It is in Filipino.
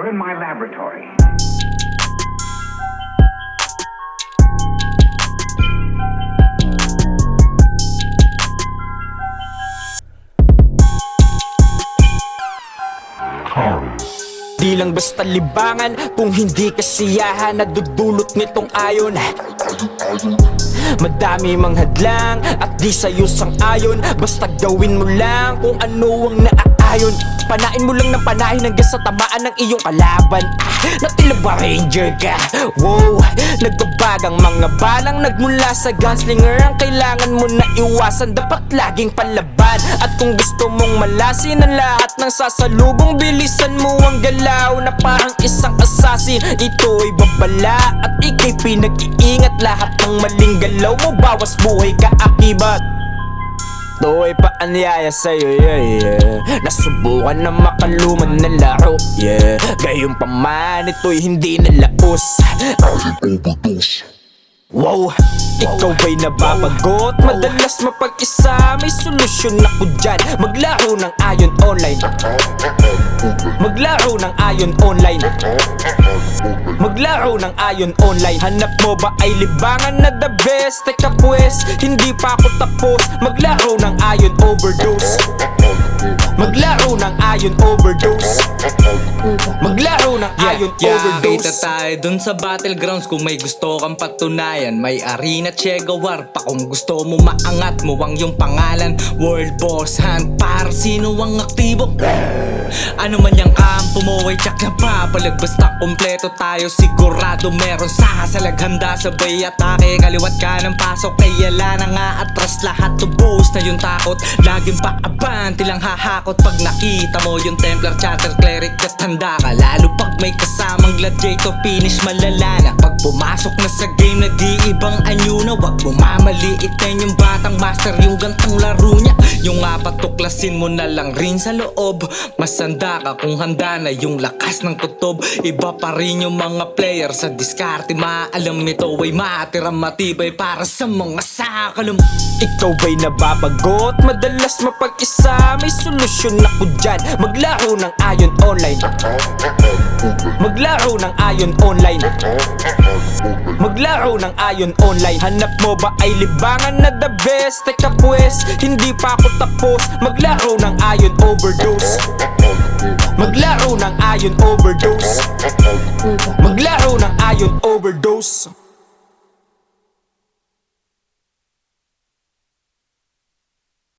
You're in my laboratory. Di lang basta libangan kung hindi kasiyahan na dudulot nitong ayon. Madami mang hadlang at di sa'yo sang-ayon. Basta gawin mo lang kung ano ang naaayon. Panain mo lang ng panahin hanggang sa tamaan ng iyong kalaban. Natila ba ranger ka? Wow, nagbabagang mga balang nagmula sa gunslinger. Ang kailangan mo na iwasan, dapat laging palaban. At kung gusto mong malasin ang lahat ng sasalubong, bilisan mo ang galaw na parang isang assassin. Ito ay babala at ikay pinag-iingat. Lahat ng maling galaw mo, bawas buhay ka akibat. Ito ay paanyaya sa'yo, yeah. Nasubukan na makaluman na laro, yeah. Gayong paman, ito'y hindi nalaos. Wow, ikaw ba'y nababagot? Madalas mapag-isa, may solusyon ako dyan. Maglaro ng ayon online. Maglaro ng ayon online. Maglaro ng ayon online. Hanap mo ba ay libangan na the best? Teka pwes, hindi pa ako tapos. Maglaro ng ayon overdose. Maglaro ng ayon overdose. Maglaro ng ayon overdose. Kita tayo dun sa battlegrounds kung may gusto kang patunayan. May arena Che Guevara pa kung gusto mo maangat mo ang iyong pangalan. World Boss Hunt para sino ang aktibo. Ano man yung kampo mo ay tsak na papalag. Basta kompleto tayo sigurado meron sasalag. Handa sabay atake, kaliwat ka ng pasok. Kaya na nga atras lahat tubos na yung takot. Laging paabanti lang hahakot. Pag nakita mo yung Templar, Charter, Cleric at handa ka. Lalo pag may kasamang gladiator, finish malala na. Pag pumasok na sa game, nag-iibang anyo na. Wag mo mamaliitin yung batang master, yung gantang laro niya. Yung apat tuklasin mo na lang rin sa loob. Masanda ka kung handa na yung lakas ng kutob. Iba pa rin yung mga player sa diskarte. Maalam nito ay matirang matibay para sa mga sakalam. Ikaw ba'y nababagot? Madalas mapag-isa, may solusyon ako dyan. Maglaro ng ayon online. Maglaro ng ayon online. Maglaro ng ayon online. Hanap mo ba ay libangan na the best? Teka pwes, hindi pa ako tapos. Maglaro ng ayon overdose. Maglaro ng ayon overdose. Maglaro ng ayon overdose.